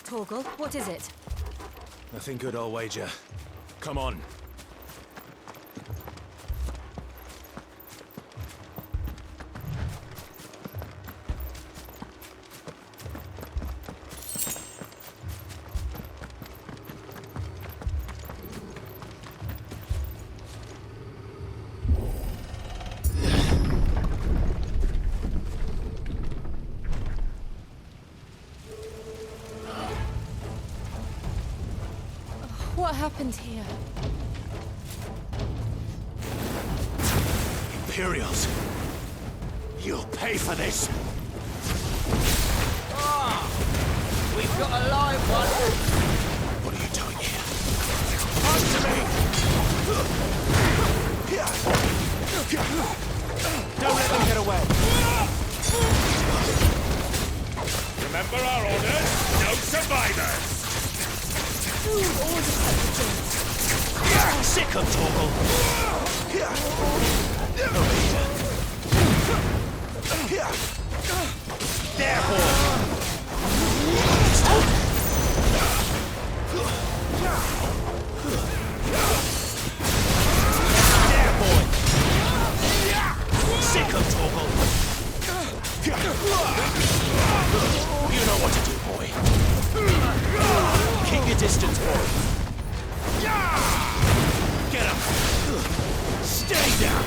Torgal, what is it? Nothing good, I'll wager. Come on. What happened here? Imperials! You'll pay for this! Ah! We've got a live one! What are you doing here? Come to me! Don't let them get away! Remember our orders? No survivors! Who ordered such a thing? Sick of Torgal! Over here! There, boy! There, boy! Sick of Torgal! You know what to do, boy. Keep your distance, boy. Get up! Stay down!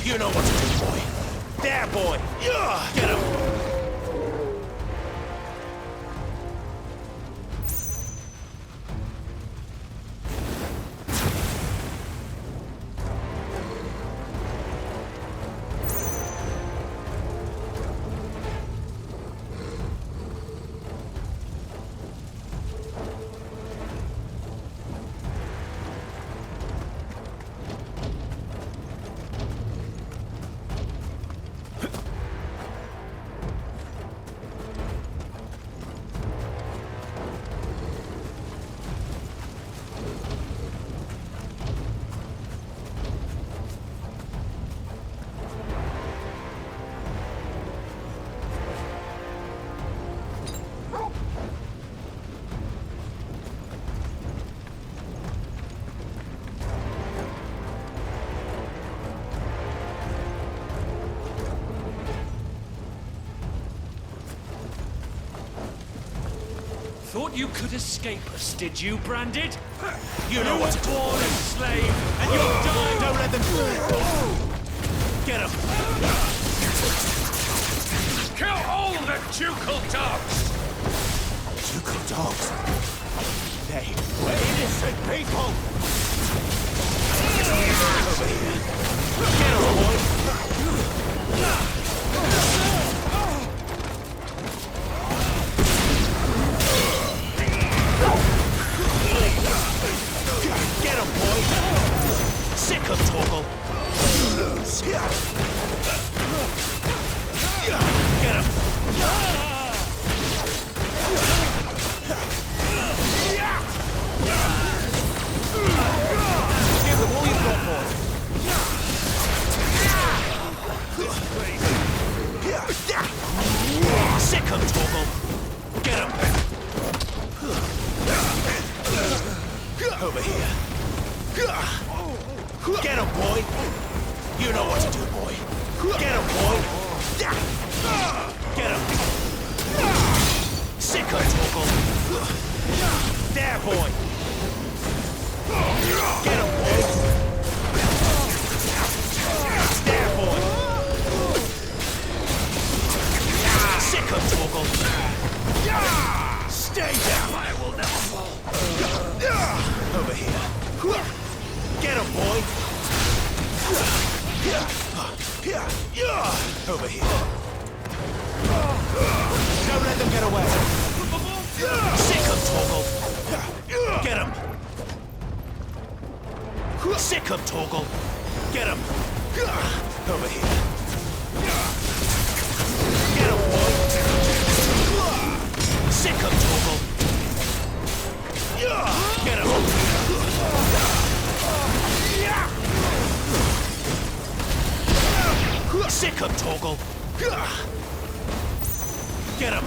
You know what to do, boy. There, boy! Get up! Thought you could escape us, did you, Branded? You know what to do. Born a slave, and you'll die! Don't let them get him! Kill all the ducal dogs! Ducal dogs? They were innocent people! Over here. Get him, boy! Get him, boy! Sick of Torgal! Get him! Give them all you've got, boy! Sick of Torgal! Get him! Over here. Get him, boy! You know what to do, boy. Get him, boy! Get him! Sick of Torgal! There, boy! Get him, boy! There, boy! Sick of Torgal! Stay down! I will never fall! Over here. Get him, boy! Over here. Don't let them get away! Sick of Torgal! Get him! Sick of Torgal! Get him! Over here. Get him, boy! Sick of Torgal! Get him! Sick of Torgal. Get him.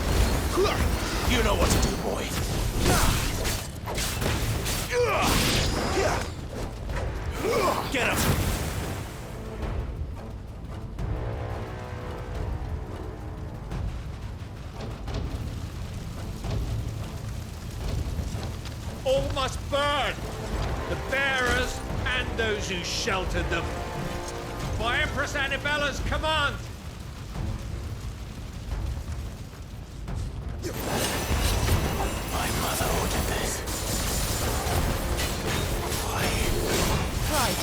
You know what to do, boy. Get him. All must burn! The bearers and those who sheltered them. By Empress Annibella's command! My mother ordered this. Why? Right.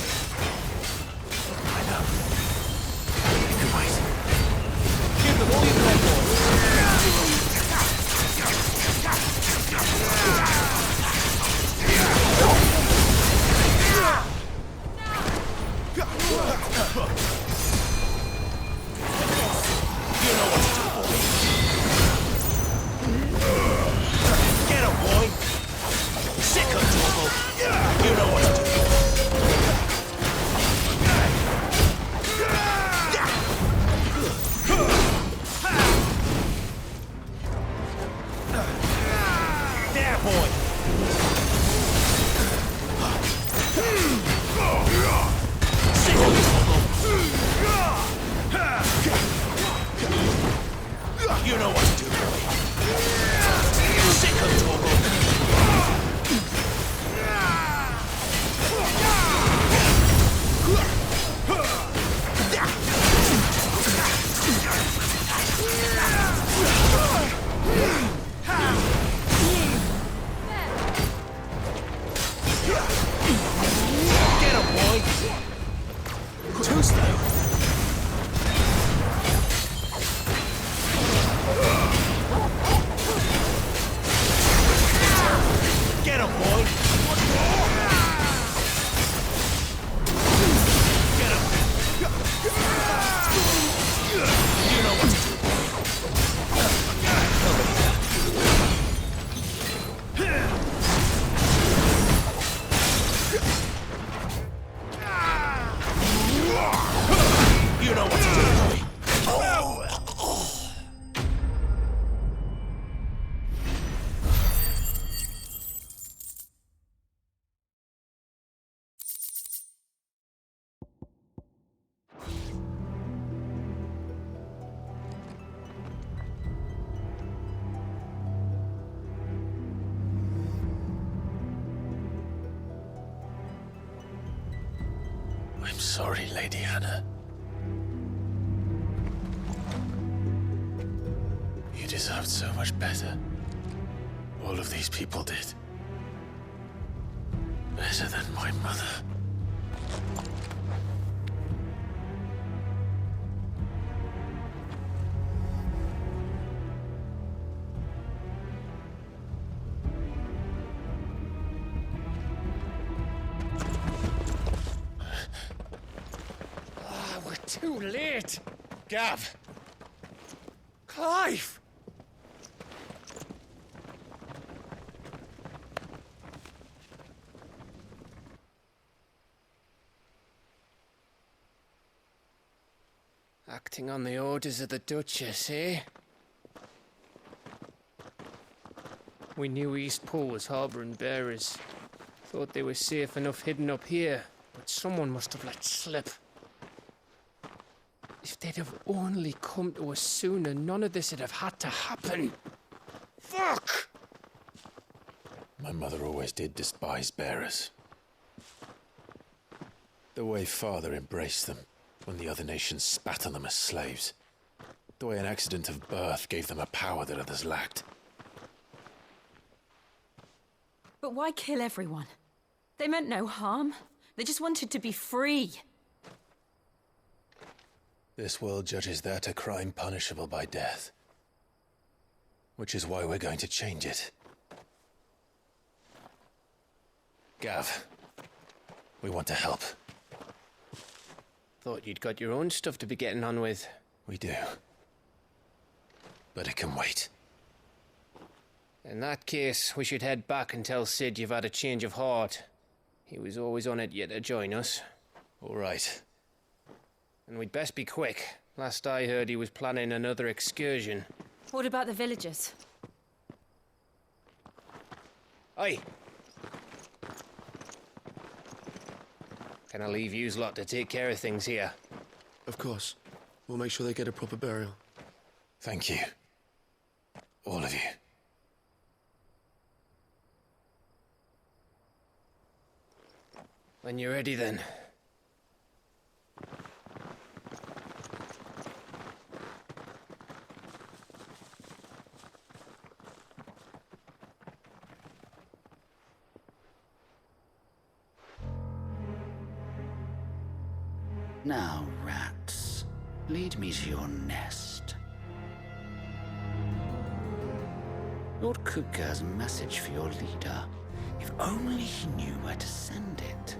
I know. You can wait. Give them all you've got, boys. You know what to do, boy. Get him, boy. Sick of Torgal. You know what to do. There, boy. Sick of Torgal. You know what to do, boy. Sick of Torgal. Get him, boy. Too slow. Get him, boy! Get him! You know what to do, boy. You know what to do, boy. I'm sorry, Lady Hannah. You deserved so much better. All of these people did. Better than my mother. We're too late! Gav! Clive! Acting on the orders of the Duchess, eh? We knew Eastpool was harbouring bearers. Thought they were safe enough hidden up here, but someone must have let slip. If they'd have only come to us sooner, none of this would have had to happen. Fuck! My mother always did despise bearers. The way Father embraced them when the other nations spat on them as slaves. The way an accident of birth gave them a power that others lacked. But why kill everyone? They meant no harm. They just wanted to be free. This world judges that a crime punishable by death. Which is why we're going to change it. Gav, we want to help. Thought you'd got your own stuff to be getting on with. We do. But it can wait. In that case, we should head back and tell Sid you've had a change of heart. He was always on it yet to join us. All right. And we'd best be quick. Last I heard, he was planning another excursion. What about the villagers? Oi! Can I leave yous lot to take care of things here? Of course. We'll make sure they get a proper burial. Thank you. All of you. When you're ready, then. Now, rats, lead me to your nest. Lord Kupka's message for your leader. If only he knew where to send it.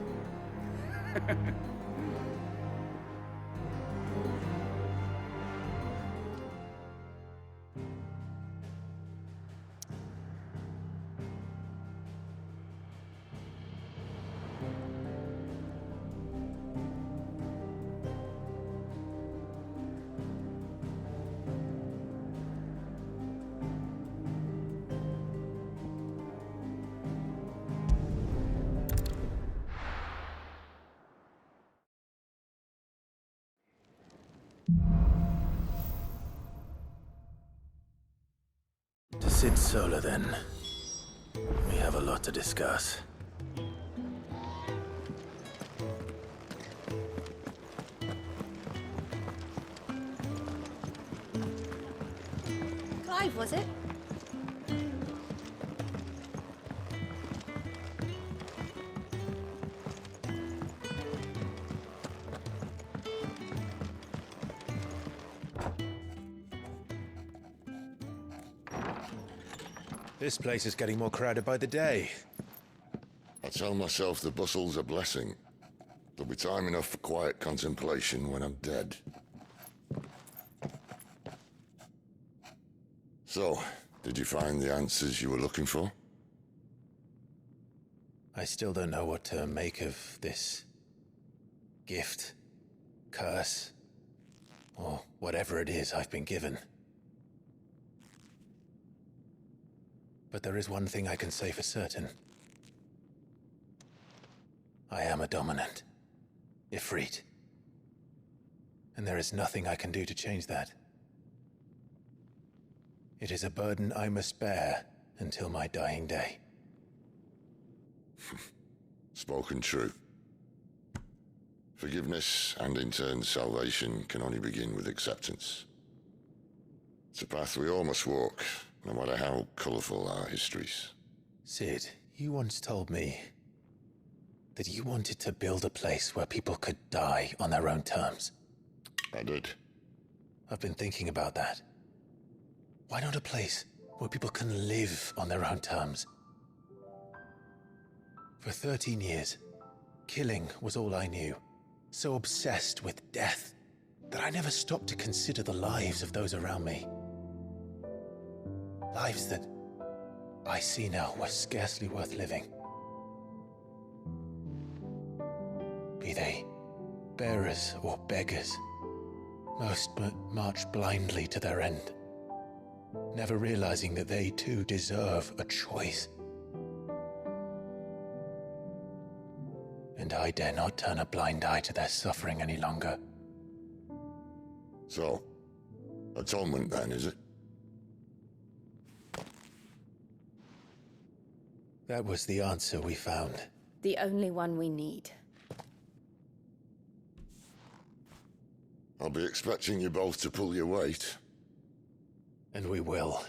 To sit solo, then. We have a lot to discuss. Clive, was it? This place is getting more crowded by the day. I tell myself the bustle's a blessing. There'll be time enough for quiet contemplation when I'm dead. So, did you find the answers you were looking for? I still don't know what to make of this gift, curse, or whatever it is I've been given. But there is one thing I can say for certain. I am a dominant, Ifrit. And there is nothing I can do to change that. It is a burden I must bear until my dying day. Spoken true. Forgiveness, and in turn salvation, can only begin with acceptance. It's a path we all must walk, no matter how colourful our histories. Sid, you once told me that you wanted to build a place where people could die on their own terms. I did. I've been thinking about that. Why not a place where people can live on their own terms? For 13 years, killing was all I knew. So obsessed with death that I never stopped to consider the lives of those around me. Lives that I see now were scarcely worth living. Be they bearers or beggars, most march blindly to their end, never realizing that they too deserve a choice. And I dare not turn a blind eye to their suffering any longer. So, atonement then, is it? That was the answer we found. The only one we need. I'll be expecting you both to pull your weight. And we will.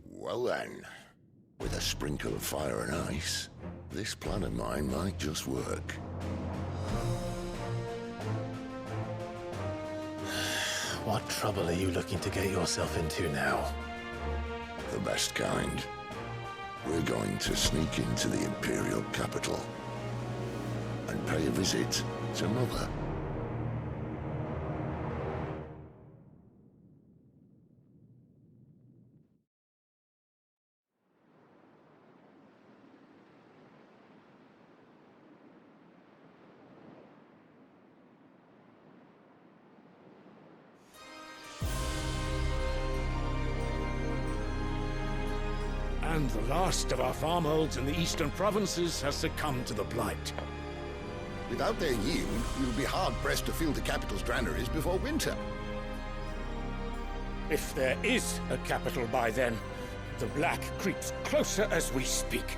Well then, with a sprinkle of fire and ice, this plan of mine might just work. What trouble are you looking to get yourself into now? The best kind. We're going to sneak into the Imperial capital and pay a visit to Mother. And the last of our farmholds in the eastern provinces has succumbed to the blight. Without their yield, we'll be hard-pressed to fill the capital's granaries before winter. If there is a capital by then, the black creeps closer as we speak.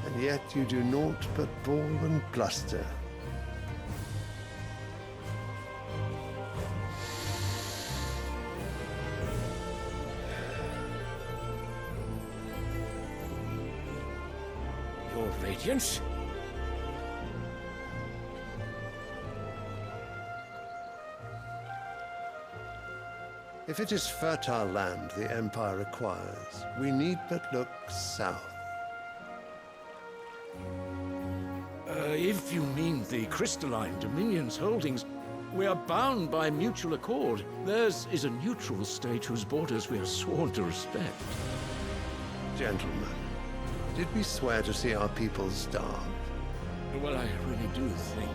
And yet you do naught but bawl and bluster. Your Radiance? If it is fertile land the Empire acquires, we need but look south. If you mean the crystalline Dominion's holdings, we are bound by mutual accord. Theirs is a neutral state whose borders we are sworn to respect. Gentlemen, did we swear to see our people starve? Well, I really do think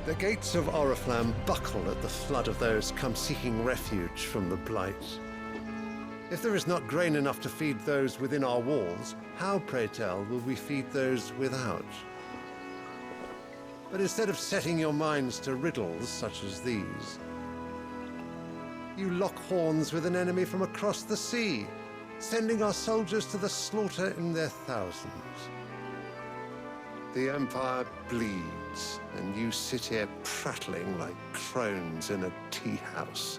The gates of Oriflamme buckle at the flood of those come seeking refuge from the blight. If there is not grain enough to feed those within our walls, how, pray tell, will we feed those without? But instead of setting your minds to riddles such as these, you lock horns with an enemy from across the sea, sending our soldiers to the slaughter in their thousands. The Empire bleeds, and you sit here prattling like crones in a tea house.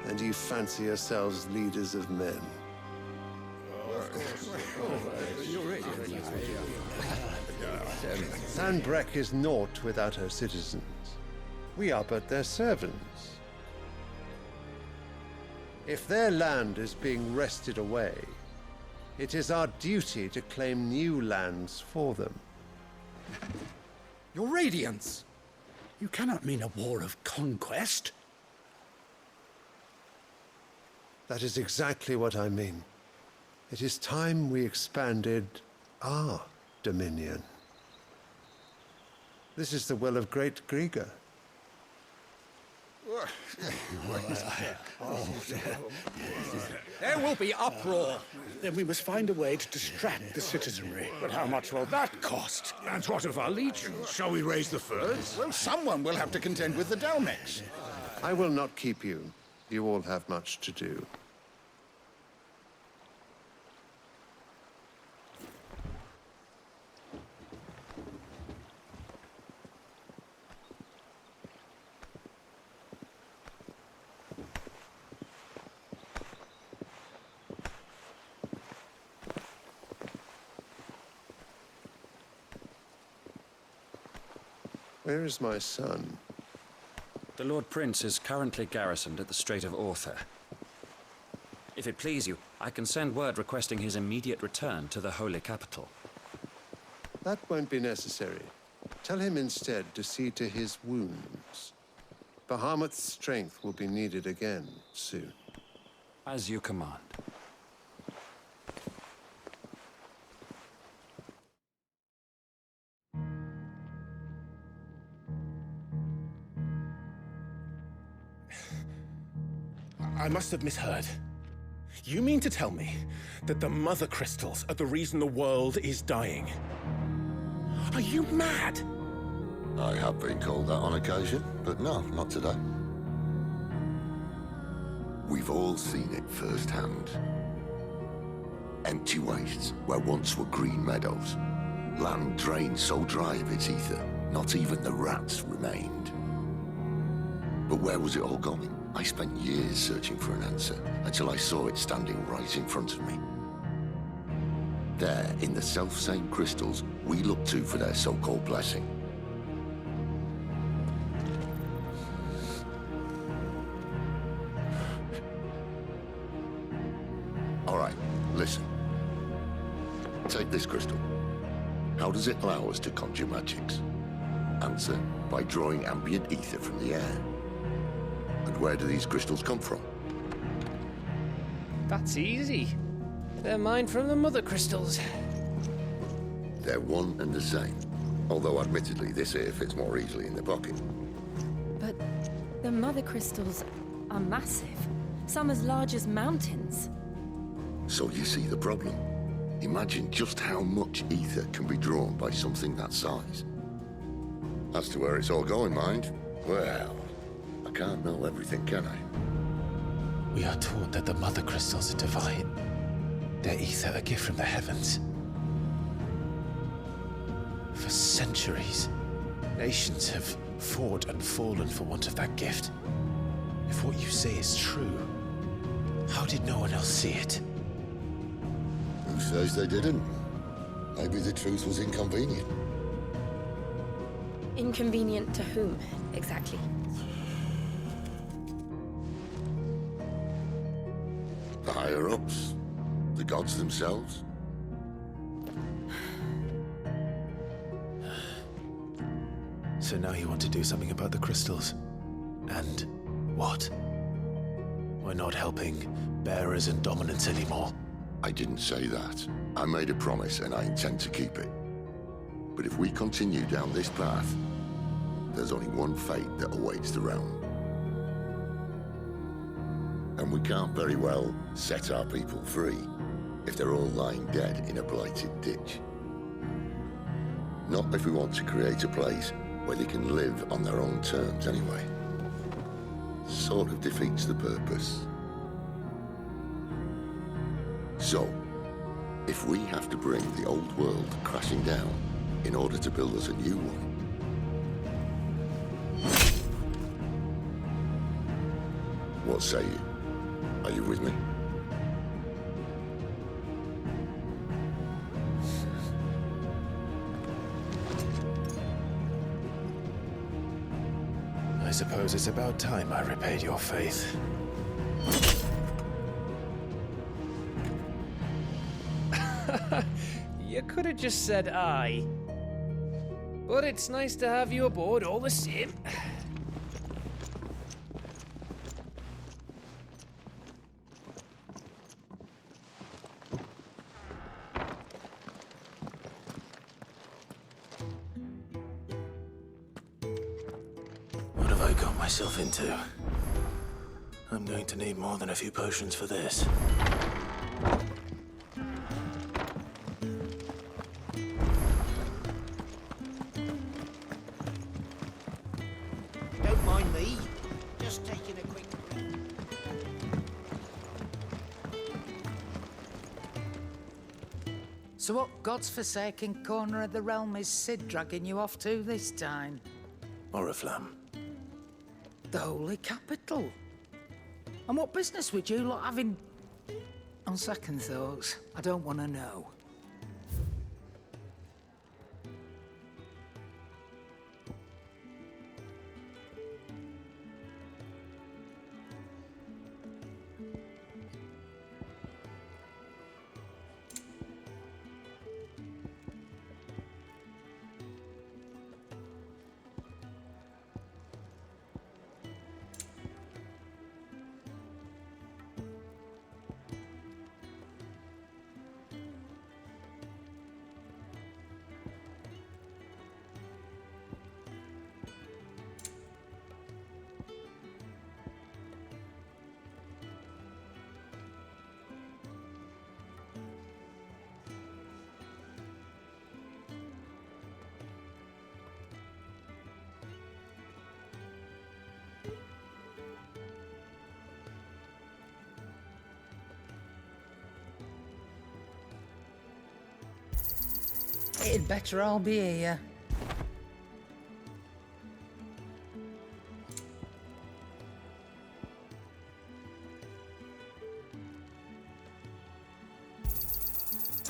And you fancy yourselves leaders of men. Sanbreque is naught without her citizens. We are but their servants. If their land is being wrested away, it is our duty to claim new lands for them. Your Radiance! You cannot mean a war of conquest. That is exactly what I mean. It is time we expanded our dominion. This is the will of great Grieger. There will be uproar. Then we must find a way to distract the citizenry. But how much will that cost? And what of our legions? Shall we raise the furs? Well, someone will have to contend with the Dalmex. I will not keep you. You all have much to do. Where is my son? The Lord Prince is currently garrisoned at the Strait of Arthur. If it please you, I can send word requesting his immediate return to the Holy Capital. That won't be necessary. Tell him instead to see to his wounds. Bahamut's strength will be needed again soon. As you command. I must have misheard. You mean to tell me that the mother crystals are the reason the world is dying? Are you mad? I have been called that on occasion, but no, not today. We've all seen it firsthand. Empty wastes where once were green meadows. Land drained so dry of its ether, not even the rats remained. But where was it all going? I spent years searching for an answer, until I saw it standing right in front of me. There, in the self-same crystals we look to for their so-called blessing. All right, listen. Take this crystal. How does it allow us to conjure magics? Answer, by drawing ambient ether from the air. And where do these crystals come from? That's easy. They're mined from the mother crystals. They're one and the same. Although, admittedly, this here fits more easily in the pocket. But the mother crystals are massive. Some as large as mountains. So you see the problem. Imagine just how much ether can be drawn by something that size. As to where it's all going, mind, well, I can't know everything, can I? We are taught that the mother crystals are divine. Their ether a gift from the heavens. For centuries, nations have fought and fallen for want of that gift. If what you say is true, how did no one else see it? Who says they didn't? Maybe the truth was inconvenient. Inconvenient to whom, exactly? The higher-ups? The gods themselves? So now you want to do something about the crystals? And what? We're not helping bearers and dominants anymore. I didn't say that. I made a promise and I intend to keep it. But if we continue down this path, there's only one fate that awaits the realm. And we can't very well set our people free if they're all lying dead in a blighted ditch. Not if we want to create a place where they can live on their own terms anyway. Sort of defeats the purpose. So, if we have to bring the old world crashing down in order to build us a new one, what say you? Are you with me? I suppose it's about time I repaid your faith. You could have just said aye. But it's nice to have you aboard all the same. What have I got myself into? I'm going to need more than a few potions for this. Don't mind me. Just taking a quick breath. So what God's forsaken corner of the realm is Sid dragging you off to this time? Oriflamme. The Holy Capital. And what business would you lot having? On second thoughts, I don't want to know. It'd better all be here.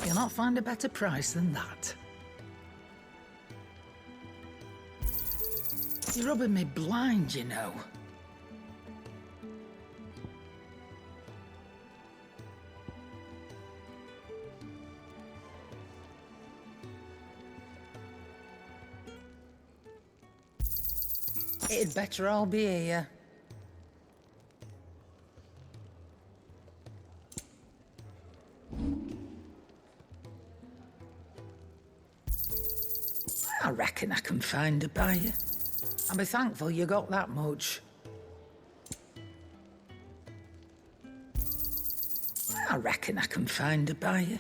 You'll not find a better price than that. You're rubbing me blind, you know. It'd better all be here. I reckon I can find a buyer. I'll be thankful you got that much. I reckon I can find a buyer.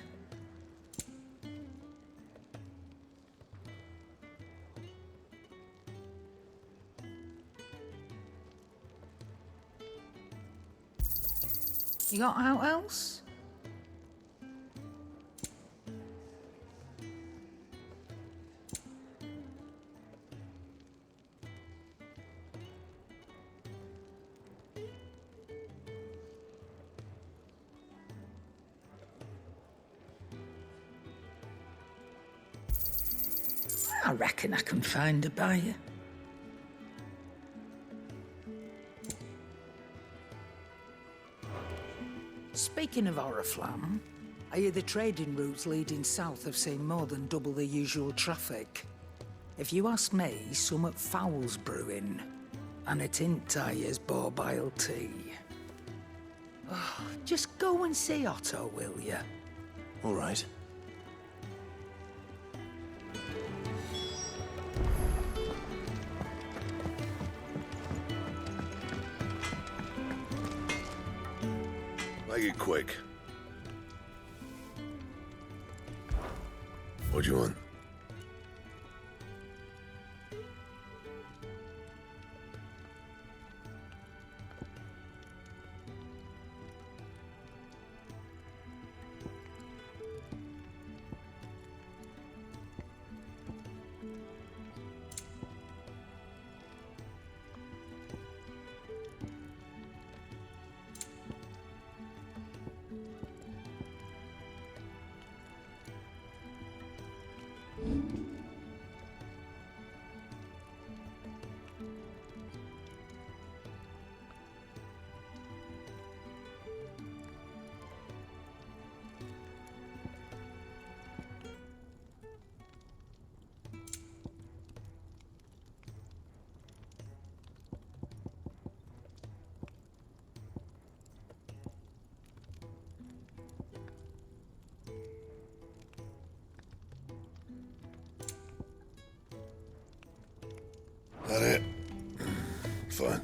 You got out else? I reckon I can find a buyer. Speaking of Oriflamme, I hear the trading routes leading south have seen more than double the usual traffic. If you ask me, somewhat foul's brewing, and it ain't tires borbile tea. Oh, just go and see Otto, will you? All right. Make it quick. What do you want? That it? Fine.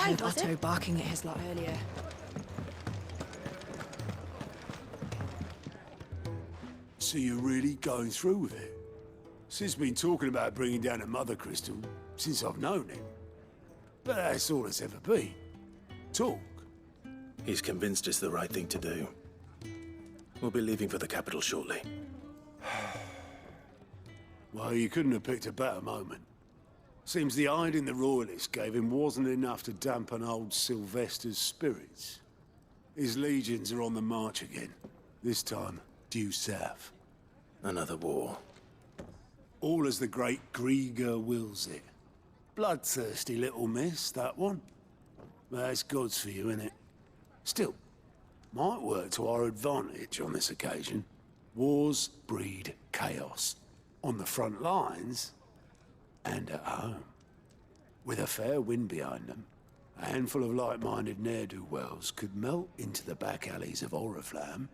I heard Otto barking at his lot earlier. So you're really going through with it? Sid's been talking about bringing down a mother crystal since I've known him. But that's all it's ever been. Talk? He's convinced it's the right thing to do. We'll be leaving for the capital shortly. Well, you couldn't have picked a better moment. Seems the hiding the Royalists gave him wasn't enough to dampen old Sylvester's spirits. His legions are on the march again, this time due south. Another war. All as the great Grieger wills it. Bloodthirsty little miss, that one. That's God's for you, innit? Still, might work to our advantage on this occasion. Wars breed chaos. On the front lines, and at home. With a fair wind behind them, a handful of like-minded ne'er-do-wells could melt into the back alleys of Oriflamme.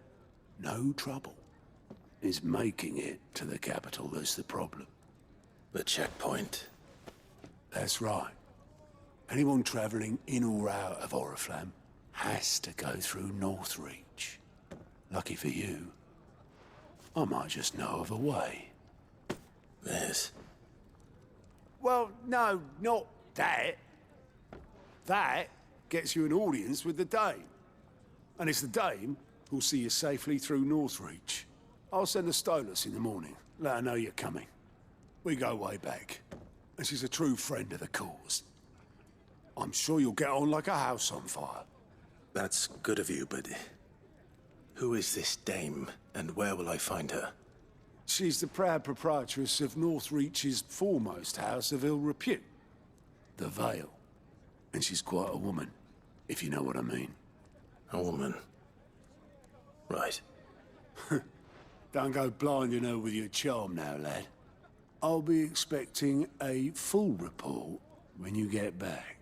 No trouble. It's making it to the capital that's the problem. The checkpoint. That's right. Anyone travelling in or out of Oriflamme has to go through Northreach. Lucky for you, I might just know of a way. This? Well, no, not that. That gets you an audience with the Dame. And it's the Dame who'll see you safely through Northreach. I'll send a Stolas in the morning. Let her know you're coming. We go way back. And she's a true friend of the cause. I'm sure you'll get on like a house on fire. That's good of you, but... who is this Dame, and where will I find her? She's the proud proprietress of Northreach's foremost house of ill repute, the Vale. And she's quite a woman, if you know what I mean. A woman? Right. Don't go blinding her with your charm now, lad. I'll be expecting a full report when you get back.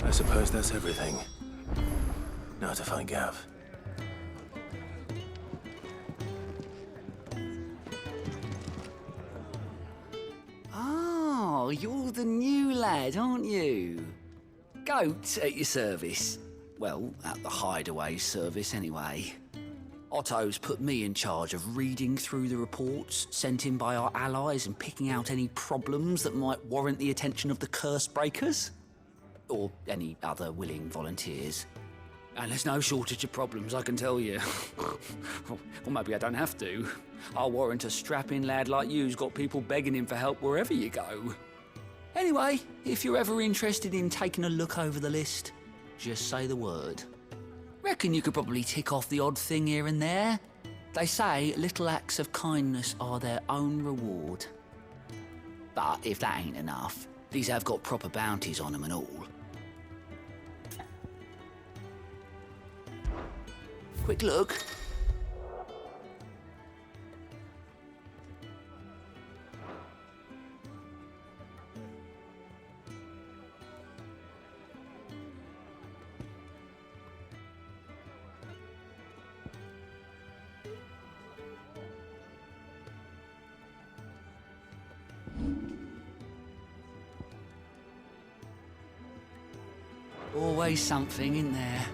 I suppose that's everything. Now to find Gav. Oh, you're the new lad, aren't you? Goat at your service. Well, at the hideaway service, anyway. Otto's put me in charge of reading through the reports sent in by our allies and picking out any problems that might warrant the attention of the curse breakers. Or any other willing volunteers. And there's no shortage of problems, I can tell you. Or maybe I don't have to. I'll warrant a strapping lad like you's got people begging him for help wherever you go. Anyway, if you're ever interested in taking a look over the list, just say the word. Reckon you could probably tick off the odd thing here and there. They say little acts of kindness are their own reward. But if that ain't enough, these have got proper bounties on them and all. Quick look. Always something in there.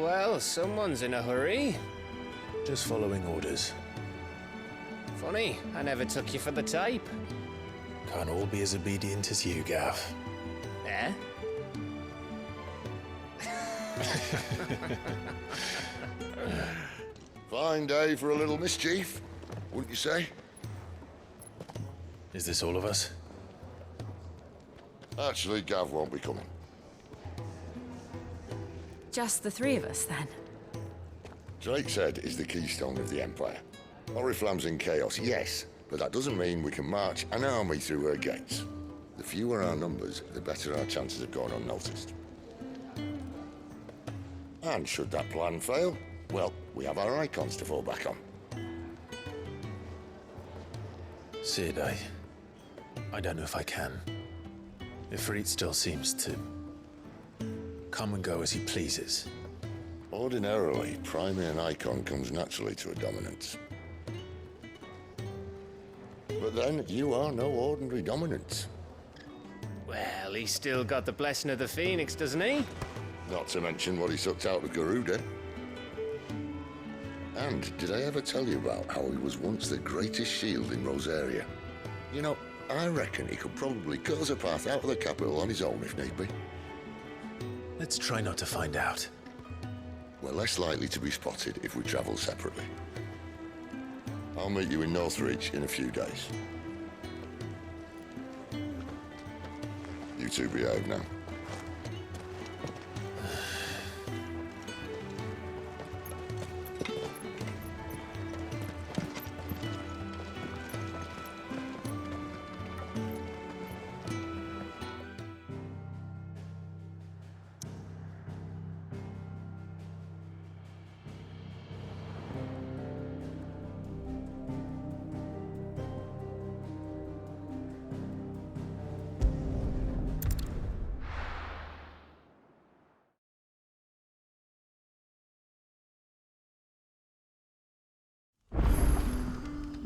Well, someone's in a hurry. Just following orders. Funny, I never took you for the type. Can't all be as obedient as you, Gav. Eh? Fine day for a little mischief, wouldn't you say? Is this all of us? Actually, Gav won't be coming. Just the three of us, then? Drake's Head is the keystone of the Empire. Oriflamme's in chaos, yes, but that doesn't mean we can march an army through her gates. The fewer our numbers, the better our chances of going unnoticed. And should that plan fail, well, we have our icons to fall back on. Sid, I don't know if I can. Ifrit still seems to come and go as he pleases. Ordinarily, priming an icon comes naturally to a dominance. But then, you are no ordinary dominance. Well, he's still got the blessing of the Phoenix, doesn't he? Not to mention what he sucked out of Garuda. And did I ever tell you about how he was once the greatest shield in Rosaria? You know, I reckon he could probably cut us a path out of the capital on his own if need be. Let's try not to find out. We're less likely to be spotted if we travel separately. I'll meet you in Northridge in a few days. You two behave now.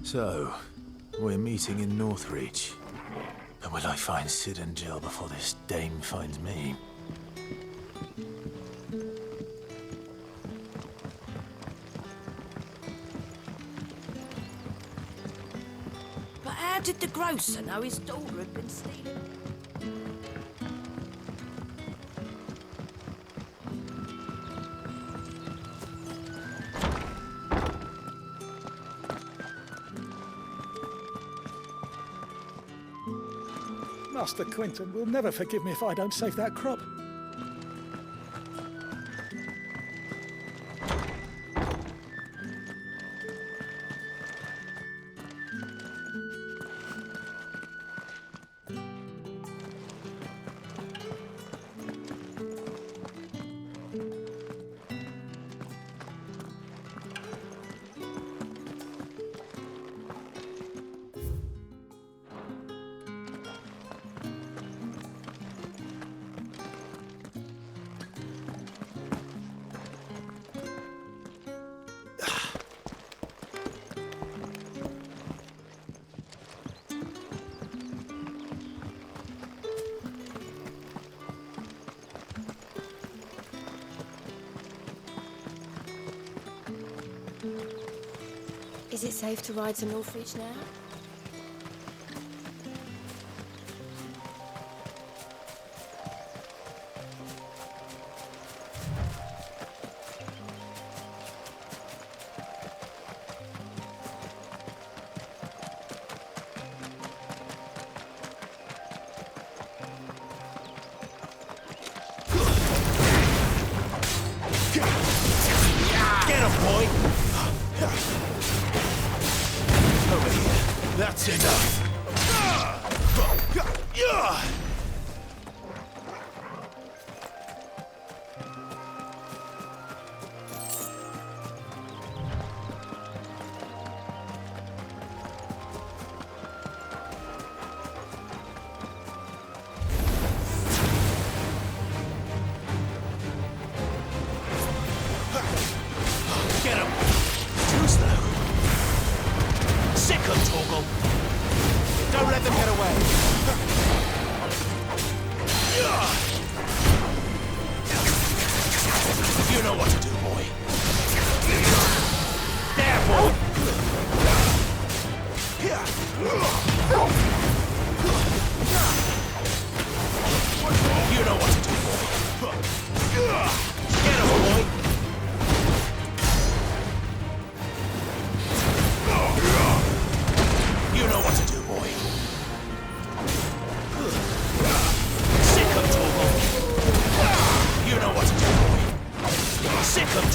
So, we're meeting in Northreach. But will I find Sid and Jill before this dame finds me? But how did the grocer know his daughter had been stealing? Master Quinton will never forgive me if I don't save that crop. Is it safe to ride to Northreach now? Get him, boy! Over here. That's enough. Get him! Too slow. Sick of Torgal. Don't let them get away. You know what to do, boy. There, boy. You know what to do, boy. Get him, boy. You know what to do, boy. Sick of Torgal. You know what to do, boy. Sick of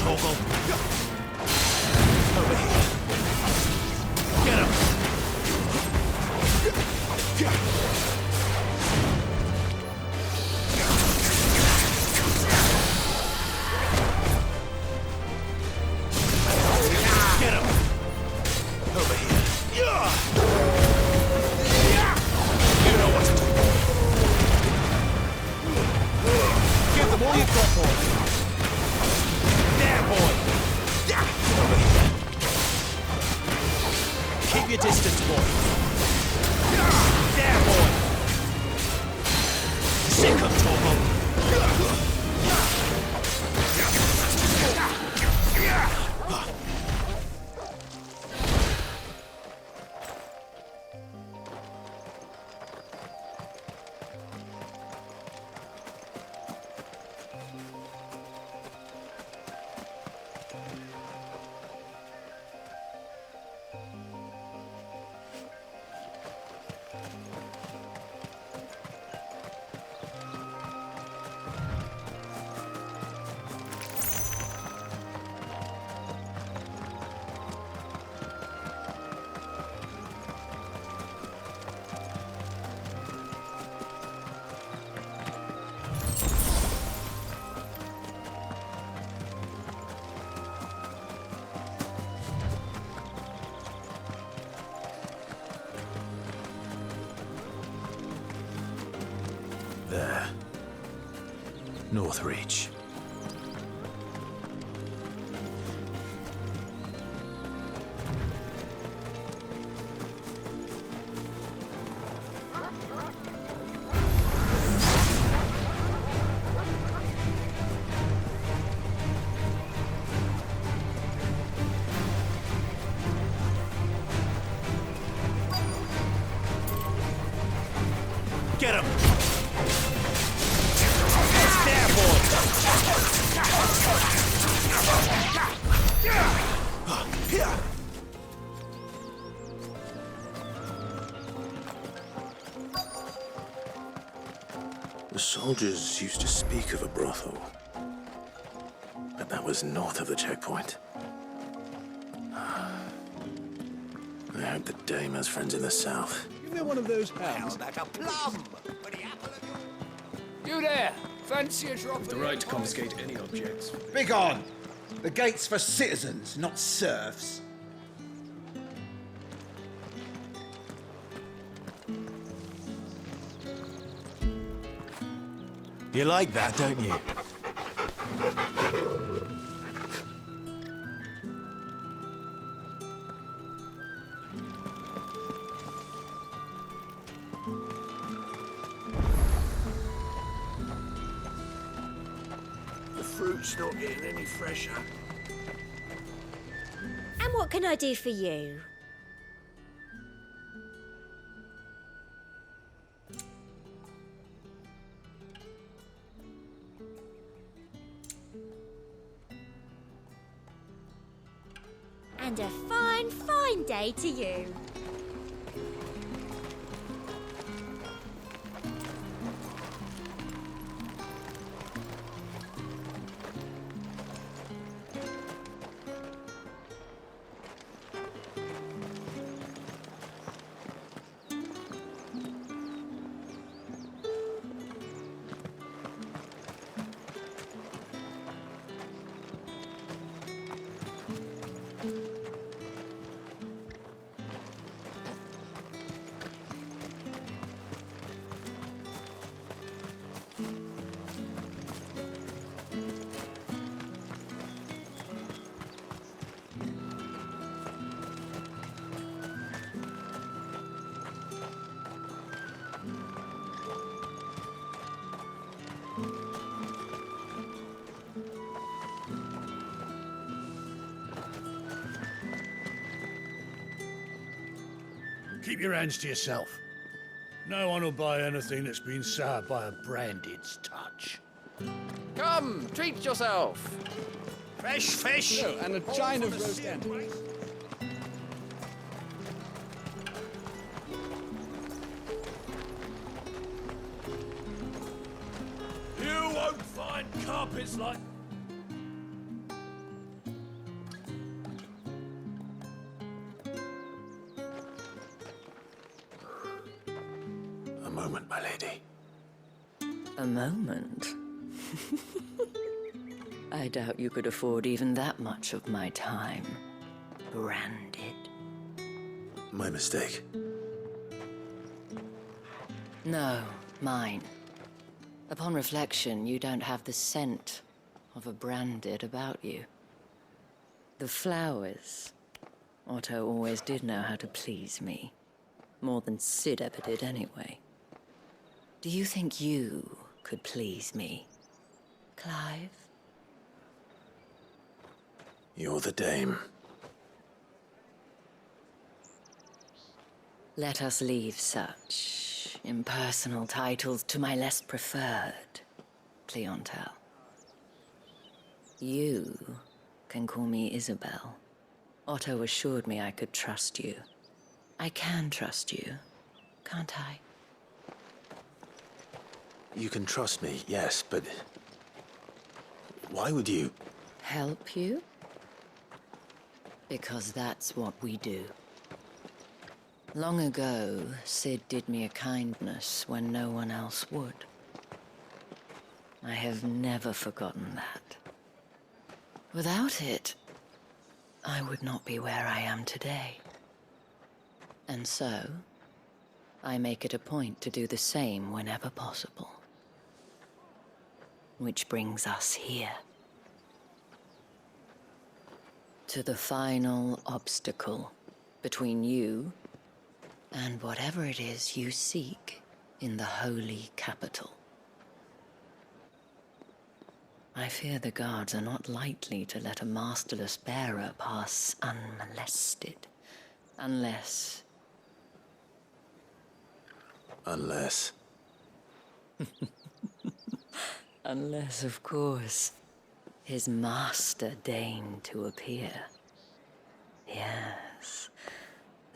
Keep your distance, boy. There, boy. Sick of trouble. There. Northreach. Get him! It's there, boy! The soldiers used to speak of a brothel, but that was north of the checkpoint. I hope the dame has friends in the south. Give me one of those hands. Like a plum. You there! Fancy a drop? The right to confiscate any objects. Begone! The gate's for citizens, not serfs. You like that, don't you? The fruit's not getting any fresher. And what can I do for you? And a fine, fine day to you. Keep your hands to yourself. No one will buy anything that's been soured by a branded's touch. Come, treat yourself. Fresh fish! Oh, and a chine of roast end. You won't find carpets like... A moment, my lady. A moment? I doubt you could afford even that much of my time. Branded. My mistake. No, mine. Upon reflection, you don't have the scent of a branded about you. The flowers Otto always did know how to please me. More than Sid ever did anyway. Do you think you could please me, Clive? You're the dame. Let us leave such impersonal titles to my less preferred clientele. You can call me Isabel. Otto assured me I could trust you. I can trust you, can't I? You can trust me, yes, but... why would you? Help you? Because that's what we do. Long ago, Sid did me a kindness when no one else would. I have never forgotten that. Without it, I would not be where I am today. And so, I make it a point to do the same whenever possible. Which brings us here. To the final obstacle between you and whatever it is you seek in the holy capital. I fear the guards are not likely to let a masterless bearer pass unmolested. Unless... Unless, of course, his master deigned to appear. Yes,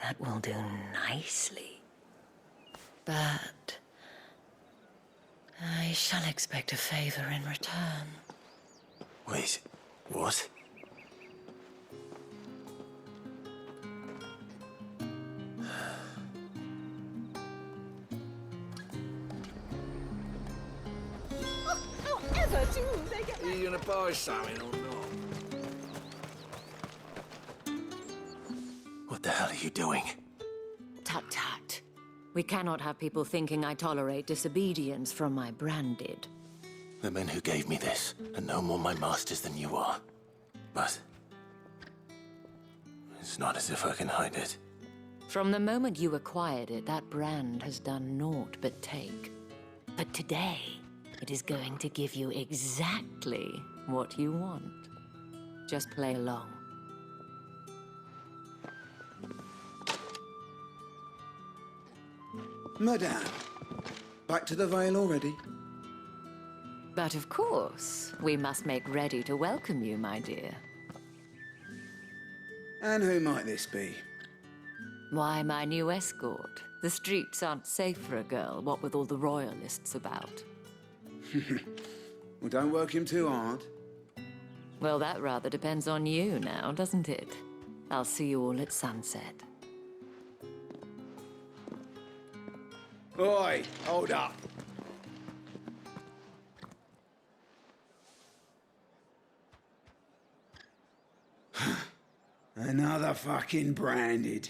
that will do nicely. But I shall expect a favor in return. Wait, what? Are you gonna buy something or not? What the hell are you doing? Tut tut. We cannot have people thinking I tolerate disobedience from my branded. The men who gave me this are no more my masters than you are. But... it's not as if I can hide it. From the moment you acquired it, that brand has done naught but take. But today, it is going to give you exactly what you want. Just play along. Madame, back to the Vale already? But of course, we must make ready to welcome you, my dear. And who might this be? Why, my new escort. The streets aren't safe for a girl, what with all the royalists about. Well, don't work him too hard. Well, that rather depends on you now, doesn't it? I'll see you all at sunset. Oi, hold up. Another fucking branded.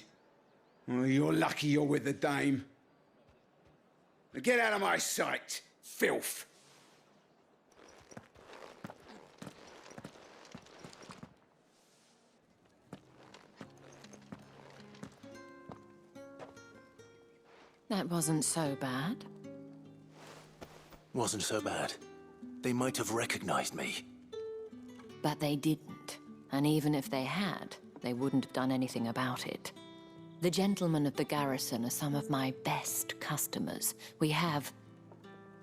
Well, you're lucky you're with the dame. Now get out of my sight, filth. That wasn't so bad. Wasn't so bad. They might have recognized me. But they didn't. And even if they had, they wouldn't have done anything about it. The gentlemen of the garrison are some of my best customers. We have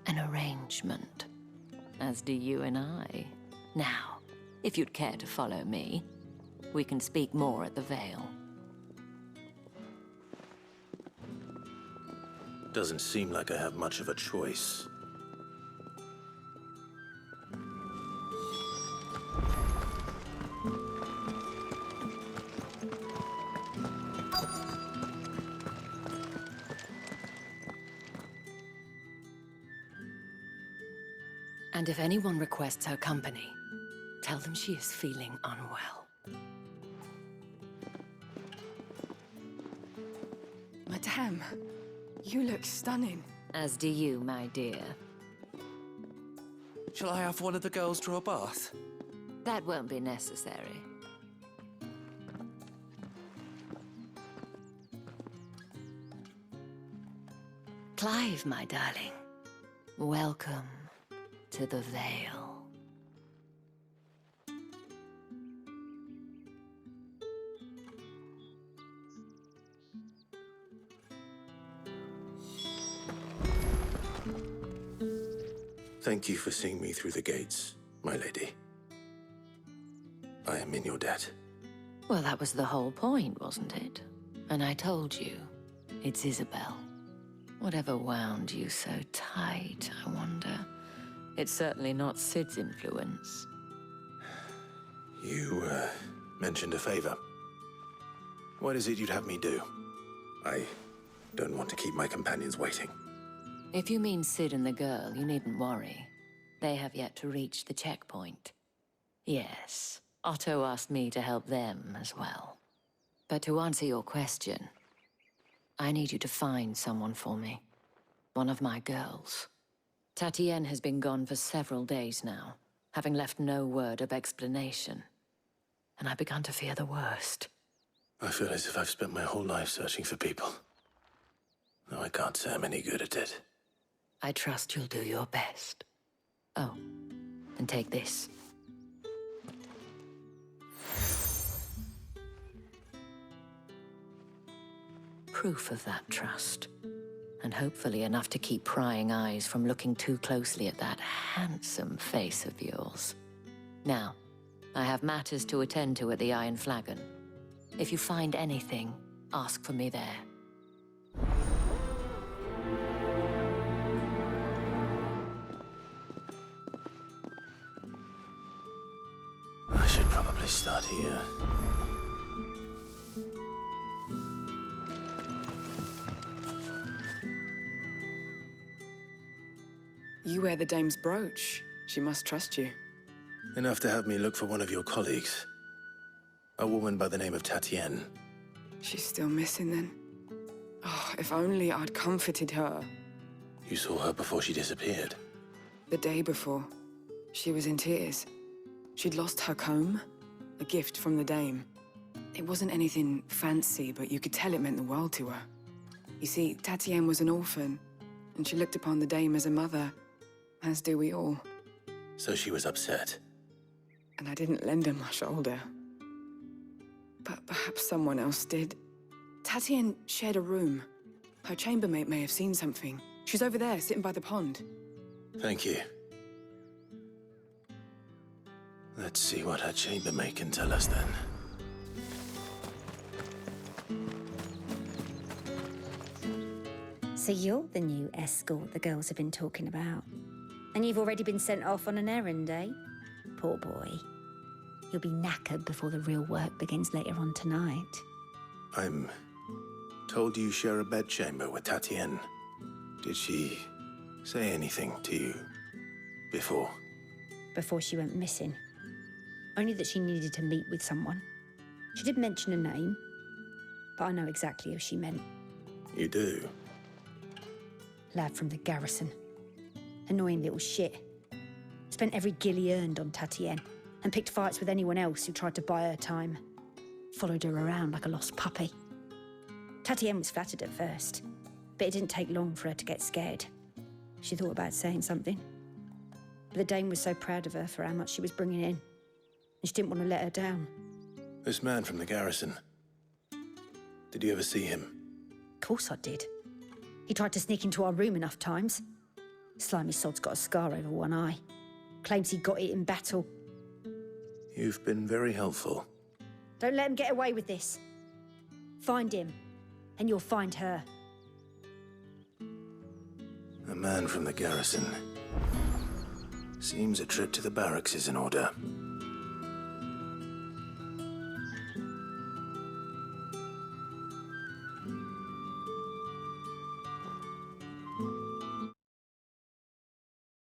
an arrangement, as do you and I. Now, if you'd care to follow me, we can speak more at the Vale. Doesn't seem like I have much of a choice. And if anyone requests her company, tell them she is feeling unwell. Madame, you look stunning. As do you, my dear. Shall I have one of the girls draw a bath? That won't be necessary. Clive, my darling. Welcome to the Vale. Thank you for seeing me through the gates, my lady. I am in your debt. Well, that was the whole point, wasn't it? And I told you, it's Isabel. Whatever wound you so tight, I wonder. It's certainly not Sid's influence. You, mentioned a favor. What is it you'd have me do? I don't want to keep my companions waiting. If you mean Sid and the girl, you needn't worry. They have yet to reach the checkpoint. Yes, Otto asked me to help them as well. But to answer your question, I need you to find someone for me. One of my girls. Tatienne has been gone for several days now, having left no word of explanation. And I've begun to fear the worst. I feel as if I've spent my whole life searching for people. Though I can't say I'm any good at it. I trust you'll do your best. Oh, and take this. Proof of that trust. And hopefully enough to keep prying eyes from looking too closely at that handsome face of yours. Now, I have matters to attend to at the Iron Flagon. If you find anything, ask for me there. I should probably start here. You wear the dame's brooch. She must trust you. Enough to have me look for one of your colleagues. A woman by the name of Tatienne. She's still missing then. Oh, if only I'd comforted her. You saw her before she disappeared. The day before, she was in tears. She'd lost her comb, a gift from the dame. It wasn't anything fancy, but you could tell it meant the world to her. You see, Tatienne was an orphan, and she looked upon the dame as a mother, as do we all. So she was upset. And I didn't lend her my shoulder. But perhaps someone else did. Tatienne shared a room. Her chambermaid may have seen something. She's over there, sitting by the pond. Thank you. Let's see what her chambermaid can tell us then. So you're the new escort the girls have been talking about. And you've already been sent off on an errand, eh? Poor boy. You'll be knackered before the real work begins later on tonight. I'm told you share a bedchamber with Tatienne. Did she say anything to you before? Before she went missing. Only that she needed to meet with someone. She did mention a name, but I know exactly who she meant. You do? Lad from the garrison. Annoying little shit. Spent every guil he earned on Tatienne and picked fights with anyone else who tried to buy her time. Followed her around like a lost puppy. Tatienne was flattered at first, but it didn't take long for her to get scared. She thought about saying something. But the dame was so proud of her for how much she was bringing in, and she didn't want to let her down. This man from the garrison. Did you ever see him? Of course I did. He tried to sneak into our room enough times. Slimy sod's got a scar over one eye. Claims he got it in battle. You've been very helpful. Don't let him get away with this. Find him, and you'll find her. A man from the garrison. Seems a trip to the barracks is in order.